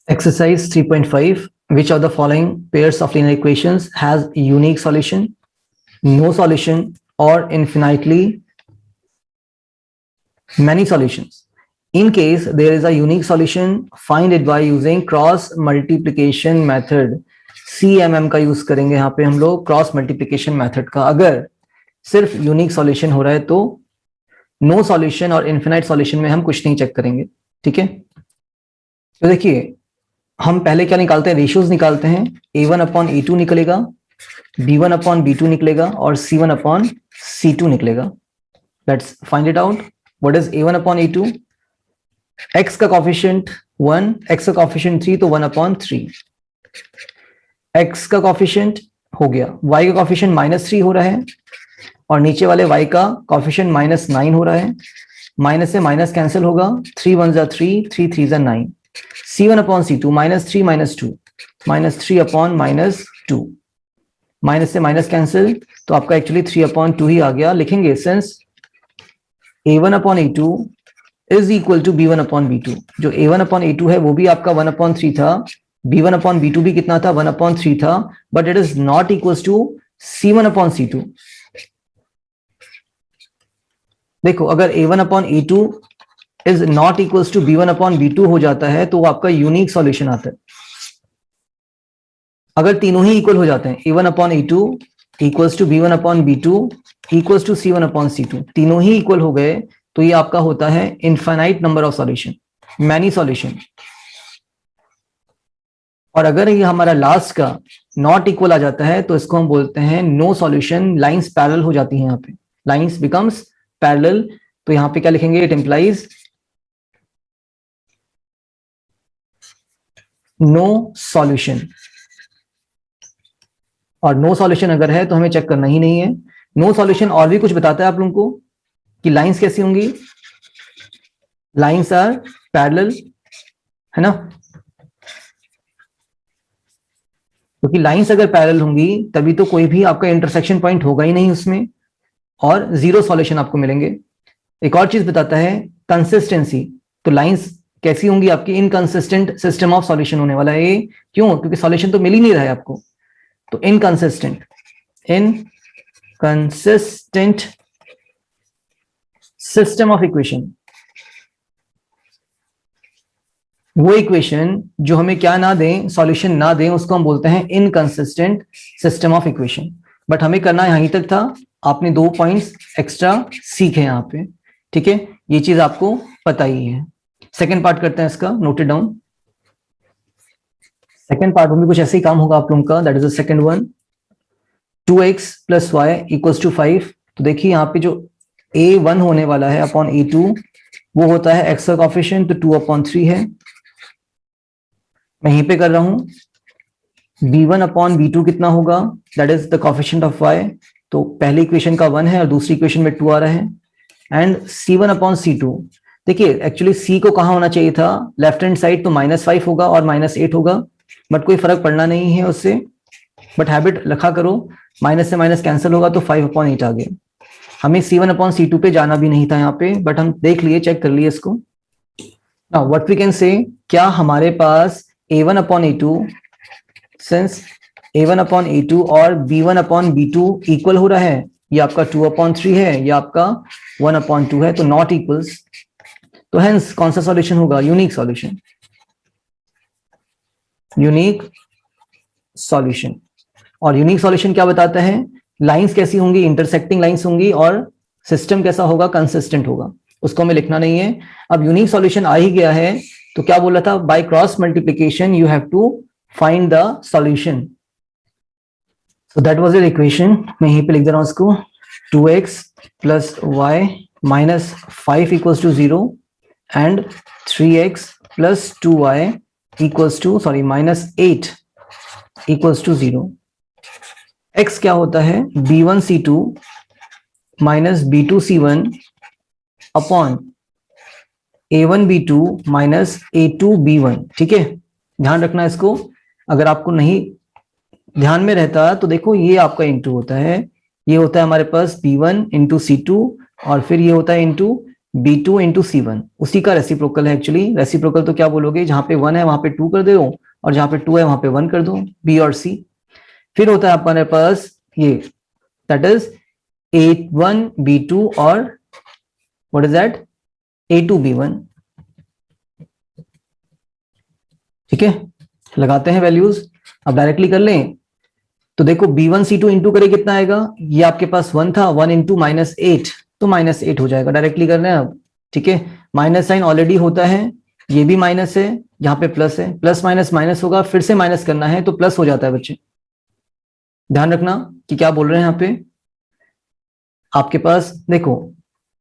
Exercise 3.5. Which of the following pairs of linear equations has unique solution, no solution, or infinitely many solutions? In case there is a unique solution, find it by using cross multiplication method. CMM का use करेंगे यहाँ पे हम लोग cross multiplication method का। अगर सिर्फ unique solution हो रहा है तो नो सॉल्यूशन और इन्फिनाइट सॉल्यूशन में हम कुछ नहीं चेक करेंगे। ठीक है, तो देखिए हम पहले क्या निकालते हैं, रेशियोज निकालते हैं। a1 अपॉन a2 निकलेगा, b1 अपॉन b2 निकलेगा और c1 अपॉन c2 निकलेगा। Let's find it out. What is a1 upon a2? x का कॉफिशिएंट 1, x का कॉफिशिएंट 3, तो 1 अपॉन 3। x का कॉफिशिएंट हो गया, y का कॉफिशिएंट -3 हो रहा है और नीचे वाले y का कॉफिशिएंट -9 हो रहा है। माइनस से माइनस कैंसिल होगा, 3 1 जा 3, 3 3 जा 9। c1 upon c2 -3 -2, -3 upon -2, minus से माइनस कैंसिल, तो आपका एक्चुअली 3 अपॉन 2 ही आ गया। लिखेंगे since a1 upon a2 is equal to b1 upon b2। जो a1 अपॉन a2 है वो भी आपका 1 अपॉन 3 था, b1 अपॉन b2 भी कितना था, 1 अपॉन 3 था, but it is not equal to c1 upon c2। देखो अगर a1 upon a2 is not equals to b1 upon b2 हो जाता है तो वो आपका यूनिक सॉल्यूशन आता है। अगर तीनों ही इक्वल हो जाते हैं, a1 upon a2 equals to b1 upon b2 equals to c1 upon c2, तीनों ही इक्वल हो गए तो ये आपका होता है infinite number of solution, many solution. और अगर ये हमारा लास्ट का नॉट इक्वल आ जाता है तो इसको हम बोलते हैं नो सॉल्यूशन। लाइंस पैरेलल हो जाती हैं, यहाँ पे लाइंस बिकम्स पैरेलल। तो यहाँ पे क्या लिखेंगे, इट इंप्लाइज नो सॉल्यूशन। और नो सॉल्यूशन अगर है तो हमें चेक करना ही नहीं है। नो सॉल्यूशन और भी कुछ बताता है आप लोगों को कि लाइंस कैसी होंगी, लाइंस आर पैरेलल, है ना। क्योंकि लाइंस अगर पैरेलल होंगी तभी तो कोई भी आपका इंटरसेक्शन पॉइंट होगा ही नहीं उसमें, और जीरो सॉल्यूशन आपको मिलेंगे। एक और चीज बताता है कंसिस्टेंसी। तो लाइंस कैसी होंगी आपकी, इनकंसिस्टेंट सिस्टम ऑफ सॉल्यूशन होने वाला है ये। क्यों? क्योंकि सॉल्यूशन तो मिल ही नहीं रहा है आपको। तो inconsistent, inconsistent system of equation, वो इक्वेशन जो हमें क्या ना दें, सॉल्यूशन ना दें, उसको हम बोलते हैं inconsistent system of equation. But हमें करना यहीं तक था, आपने 2 पॉइंट्स एक्स्ट्रा सीखे यहाँ पे। ठीक है, ये चीज आपको पता ही है। सेकेंड पार्ट करते हैं इसका, note it down. Second part में भी कुछ ऐसे ही काम होगा आप लोगों का। That is the second one. 2x plus y equals to 5। तो देखिए यहाँ पे जो a1 होने वाला है अपॉन a2 वो होता है x का कॉफिशिएंट, तो 2 अपॉन 3 है। मैं यहीं पे कर रहा हूं। b1 अपॉन b2 कितना होगा, that is the coefficient of y। तो पहली इक्वेशन का 1 है और दूसरी इक्वेशन में 2 आ रहा है। एंड c1 अपॉन c2, देखिए एक्चुअली c को कहाँ होना चाहिए था, लेफ्ट हैंड साइड, तो -5 होगा और -8 होगा, बट कोई फर्क पड़ना नहीं है उससे। बट हैबिट रखा करो, माइनस से माइनस कैंसिल होगा तो 5 अपॉन 8 आ गया। हमें c1 अपॉन c2 पे जाना भी नहीं था यहाँ पे, बट हम देख लिए, चेक कर लिए इसको। Now what we can say, क्या हमारे पास a1 upon a2, since a1 upon a2 और b1 अपॉन b2 इक्वल हो रहा है, ये आपका 2 अपॉन 3 है, ये आपका 1 अपॉन 2 है, तो नॉट इक्वल्स। तो हेंस कौन सा सॉल्यूशन होगा, यूनिक सॉल्यूशन, यूनिक सॉल्यूशन। और यूनिक सॉल्यूशन क्या बताता है, लाइंस कैसी होंगी, इंटरसेक्टिंग लाइंस होंगी, और सिस्टम कैसा होगा, कंसिस्टेंट होगा। उसको हमें लिखना नहीं है। अब यूनिक सॉल्यूशन आ ही गया है तो क्या बोला था, by cross multiplication you have to find the solution. So that was the equation. मैं यहीं पे लिख दे रहा हूं इसको, 2x plus y minus 5 equals to 0 and 3x plus 2y equals to -8 equals to 0। x क्या होता है, b1c2 minus b2c1 upon a1b2 minus a2b1। ठीक है, ध्यान रखना इसको। अगर आपको नहीं ध्यान में रहता तो देखो ये आपका इंटू होता है, ये होता है हमारे पास b1 इंटू c2 और फिर ये होता है इंटू B2 इंटू C1, उसी का रेसिप्रोकल है एक्चुअली। रेसिप्रोकल तो क्या बोलोगे, जहां पे 1 है वहां पे 2 कर दो, और जहां पे 2 है वहां पे 1 कर दो, B और C। फिर होता है हमारे पास ये, दैट इज A1 B2 और what is that, A2 B1। ठीक है, लगाते हैं वैल्यूज। अब डायरेक्टली कर लें तो देखो B1 C2 इंटू करे कितना आएगा, ये आपके पास 1 था, 1 इंटू -8, तो -8 हो जाएगा। डायरेक्टली कर रहे हैं अब। ठीक है, माइनस साइन ऑलरेडी होता है, ये भी माइनस है, यहाँ पे प्लस है, प्लस माइनस माइनस होगा, फिर से माइनस करना है तो प्लस हो जाता है बच्चे। ध्यान रखना कि क्या बोल रहे हैं यहाँ पे। आपके पास देखो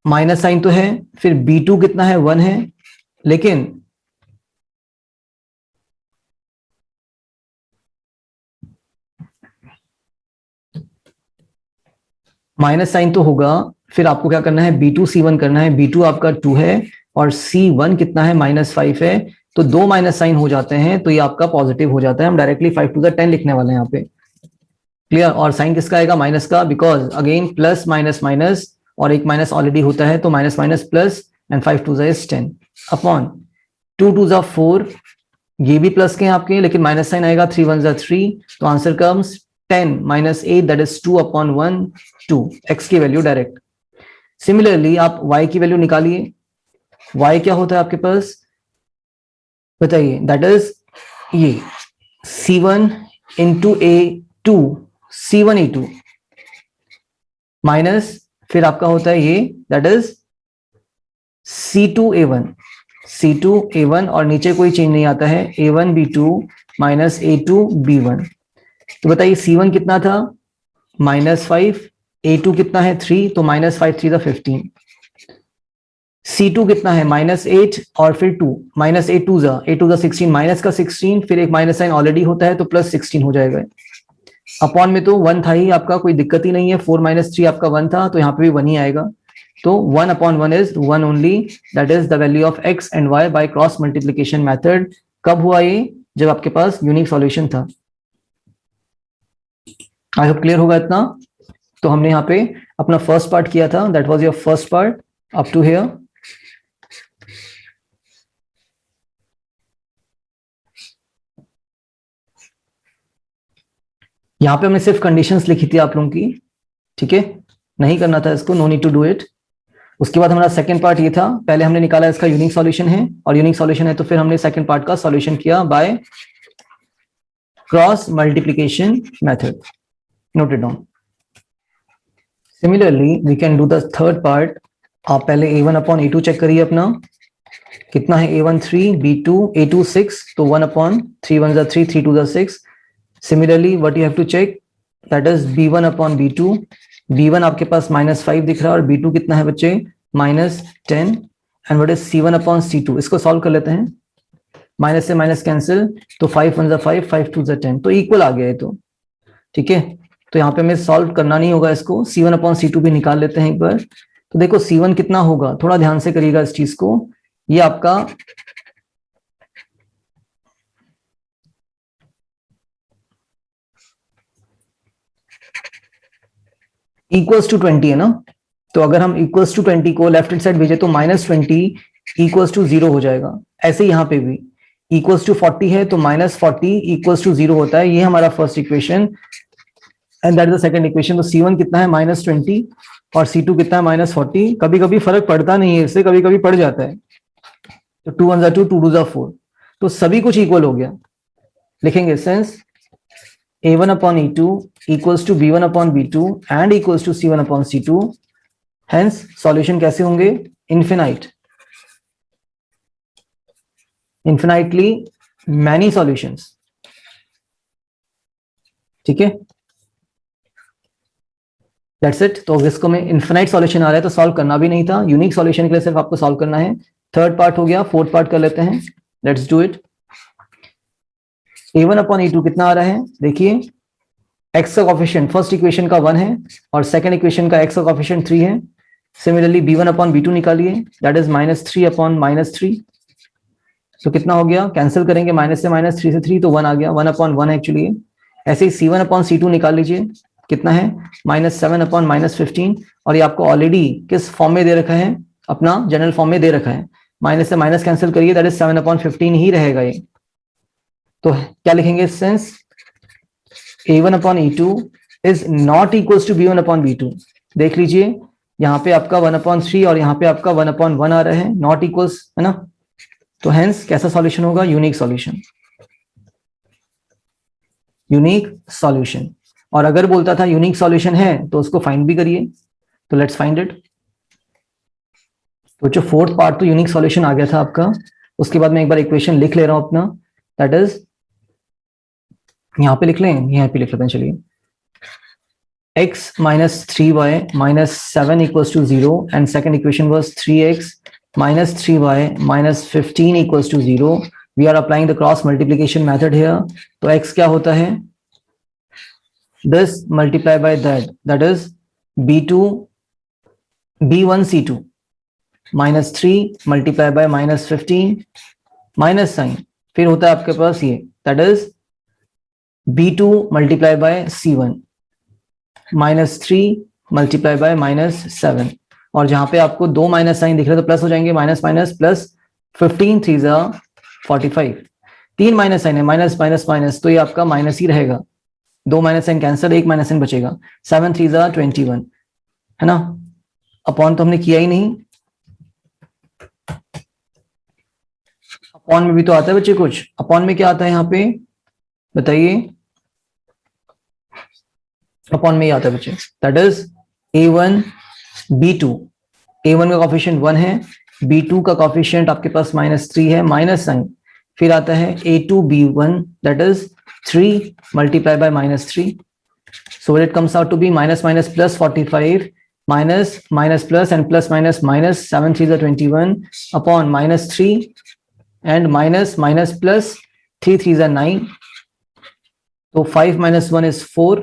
माइनस साइन तो है, फिर B2 कितना है, 1 है, लेकिन माइनस साइन तो होगा, फिर आपको क्या करना है, B2 C1 करना है। B2 आपका 2 है और C1 कितना है, -5 है, तो दो माइनस साइन हो जाते हैं तो ये आपका पॉजिटिव हो जाता है। हम डायरेक्टली 5 टू द 10 लिखने वाले हैं यहाँ पे। क्लियर। और साइन किसका आएगा, माइनस का, because again plus minus minus, और एक माइनस ऑलरेडी होता है तो minus minus plus, and 5 two ज 10 अपॉन 2 टू ज 4, ये भी प्लस के हैं आपके, लेकिन माइनस साइन आएगा, 3 1 ज 3, तो answer comes 10 -8, that is 2 upon 1 2, x की वैल्यू डायरेक्ट। सिमिलरली आप y की वैल्यू निकालिए। y क्या होता है आपके पास, बताइए, दैट इज ये C1 into A2, C1 A2 minus, फिर आपका होता है ये, that is C2 A1, C2 A1, और नीचे कोई चेंज नहीं आता है, A1 B2 minus A2 B1। तो बताइए C1 कितना था, -5, A2 कितना है 3, तो -5 3 15, C2 कितना है -8 और फिर 2, -8 2 जा 16, माइनस का 16, फिर एक माइनस साइन ऑलरेडी होता है तो +16 हो जाएगा। अपॉन में तो 1 था ही आपका, कोई दिक्कत ही नहीं है, 4 - 3 आपका 1 था, तो यहाँ पे भी 1 ही आएगा। तो 1 upon 1 is 1 only, that is the value of x and y by cross multiplication method. कब हुआ ये, जब आपके पास यूनिक सॉल्यूशन था। आई होप क्लियर होगा इतना। तो हमने यहाँ पे अपना फर्स्ट पार्ट किया था, that was your first part up to here. यहाँ पे हमने सिर्फ कंडीशंस लिखी थी आप लोगों की, ठीक है, नहीं करना था इसको, no need to do it. उसके बाद हमारा सेकंड पार्ट ये था, पहले हमने निकाला इसका यूनिक सॉल्यूशन है, और यूनिक सॉल्यूशन है तो फिर हमने सेकंड पार्ट का सॉल्यूशन किया by cross multiplication method, noted down. Similarly we can do the third part. आप पहले A1 अपॉन A2 चेक करिए अपना, कितना है, A1 3, B2 A2 6, तो 1 अपॉन 3 1 जा 3, 3 2 जा 6। Similarly what you have to check, that is B1 upon B2। B1 आपके पास -5 दिख रहा है, और B2 कितना है बच्चे, -10, and what is C1 upon C2। इसको सॉल्व कर लेते हैं, माइनस से माइनस कैंसिल, तो 5 1 जा 5, 5 2 जा 10, तो इक्वल आ गया है। तो ठीक है, तो यहाँ पे हमें सॉल्व करना नहीं होगा इसको, C1 अपॉन C2 भी निकाल लेते हैं एक बार। तो देखो C1 कितना होगा, थोड़ा ध्यान से करिएगा इस चीज को, ये आपका इक्वल्स टू 20 है ना, तो अगर हम इक्वल्स टू 20 को लेफ्ट हैंड साइड भेजे तो -20 इक्वल्स टू 0 हो जाएगा। ऐसे यहाँ पे भी इक्वल्स टू 40 है तो -40 इक्वल्स टू 0 होता है। ये हमारा first equation, and that is the second equation. तो C1 कितना है, -20, और C2 कितना है, -40। कभी कभी फर्क पड़ता नहीं है इससे, कभी कभी पड़ जाता है। तो 2 1 जा 2, 2 2 जा 4, तो सभी कुछ इक्वल हो गया। लिखेंगे since A1 upon A2 equals to B1 upon B2 and equals to C1 upon C2, hence solution कैसे होंगे, infinite, infinitely many solutions। ठीक है, that's it। तो इसको में infinite solution आ रहा है तो सॉल्व करना भी नहीं था, यूनिक सॉल्यूशन के लिए सिर्फ आपको सॉल्व करना है। थर्ड पार्ट हो गया, फोर्थ पार्ट कर लेते हैं, let's do it. A1 upon A2 कितना आ रहा है, देखिए, x का कोफिशिएंट फर्स्ट इक्वेशन का 1 है, और सेकंड इक्वेशन का x का कोफिशिएंट 3 है। सिमिलरली B1 अपॉन B2 निकालिए, दैट इज -3 अपॉन -3, तो कितना हो गया, कैंसिल करेंगे, माइनस से माइनस 3 से 3, तो 1 आ गया, 1 अपॉन 1 एक्चुअली। ऐसे ही C1 अपॉन C2 निकाल लीजिए, कितना है, -7 अपॉन -15, और ये आपको ऑलरेडी किस फॉर्म में दे रखा है, अपना जनरल फॉर्म में दे रखा है, माइनस से माइनस कैंसिल करिए, दैट इज 7/15 ही रहेगा ये। तो क्या लिखेंगे, since a1/e2 is not equal to b1/b2, देख लीजिए यहाँ पे आपका 1/3 और यहाँ पे आपका 1/1 आ रहा है, नॉट इक्वल्स है ना, तो हेंस कैसा सॉल्यूशन होगा, यूनिक सॉल्यूशन, यूनिक सॉल्यूशन। और अगर बोलता था यूनिक सॉल्यूशन है तो उसको फाइंड भी करिए, तो लेट्स फाइंड इट। तो जो फोर्थ पार्ट तो यूनिक सॉल्यूशन आ गया था आपका, उसके बाद मैं एक बार इक्वेशन लिख ले रहा हूं अपना, दैट इज यहां पे लिख लें, यहां पे लिख लेते हैं, चलिए x minus 3y minus 7 equals to 0 and second equation was 3x minus 3y minus 15 equals to 0. We are applying the cross multiplication method here. तो x क्या होता है, this multiply by that is b2 b1 c2 minus 3 multiply by minus 15 minus sign, फिर होता है आपके पास ये, that is b2 multiply by c1 minus 3 multiply by minus 7, और जहां पे आपको दो माइनस साइन दिख रहे हैं तो प्लस हो जाएंगे, माइनस माइनस प्लस, 15 3 जा 45, तीन माइनस साइन है, माइनस माइनस माइनस, तो ये आपका माइनस ही रहेगा, दो माइनस साइन कैंसिल, एक माइनस साइन बचेगा, 7 3 जा 21 है ना, अपॉन तो हमने किया ही नहीं, अपॉन में भी तो आता है बच्चे कुछ, अपॉन में क्या आता है यहाँ पे बताइए, अपॉन में ही आता है बच्चे, that is a1 b2, a1 का कॉफिशिएंट 1 है, b2 का कॉफिशिएंट आपके पास -3 है, माइनस साइन, फिर आता है a2 b1 that is 3 multiply by -3, so it comes out to be minus minus plus 45 minus minus plus and plus minus minus 7 3 is 21 upon -3 and minus minus plus 3 3 is 9, so 5 minus 1 is 4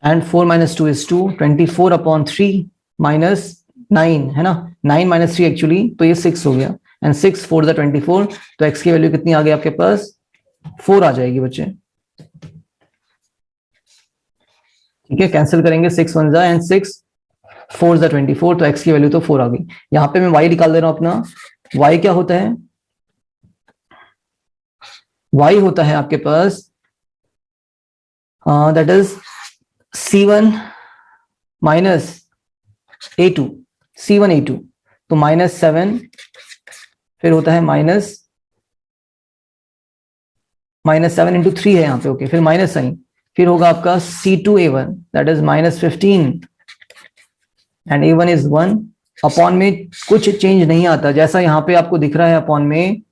and 4 minus 2 is 2, 24 upon 3 minus 9 है ना, 9 minus 3 actually, तो ये 6 हो गया, and 6 4 is 24, तो x की value कितनी आ गई आपके पास, 4 आ जाएगी बच्चे, ठीक है, कैंसिल करेंगे, 6 1 एंड 6 4 is 24, तो x की वैल्यू तो 4 आ गई। यहाँ पे मैं y निकाल दे रहा हूं अपना, y क्या होता है, y होता है आपके पास that is C1 minus A2, C1 A2, तो -7, फिर होता है -7 इंटू 3 है यहाँ पे, ओके, फिर माइनस साइन, फिर होगा आपका C2 A1 that is -15 and A1 is 1, upon में कुछ चेंज नहीं आता, जैसा यहाँ पे आपको दिख रहा है अपॉन में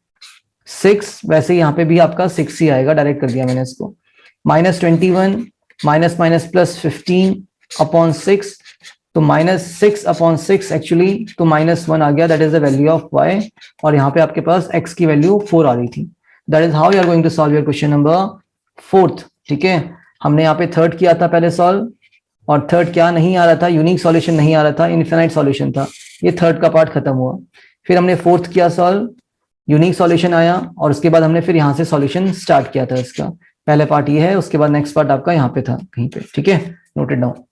6, वैसे यहाँ पे भी आपका 6 ही आएगा, डायरेक्ट कर दिया मैंने इसको, -21 माइनस माइनस प्लस 15 अपॉन 6, तो -6/6 एक्चुअली, तो -1 आ गया, that is the value of y, और यहाँ पे आपके पास x की वैल्यू 4 आ रही थी, that is how you are going to solve your question number 4th, ठीक है। हमने यहाँ पे थर्ड किया था पहले सॉल्व, और थर्ड क्या नहीं आ रहा था, यूनिक सॉल्यूशन नहीं आ रहा था, इनफिनाइट सॉल्यूशन था, ये थर्ड का पार्ट खत्म हुआ, फिर हमने फोर्थ किया सॉल्व, यूनिक सॉल्यूशन आया, और उसके बाद हमने फिर यहाँ से सॉल्यूशन स्टार्ट किया था इसका, पहले पार्ट ये है, उसके बाद नेक्स्ट पार्ट आपका यहाँ पे था कहीं पे, ठीक है, नोटेड डाउन।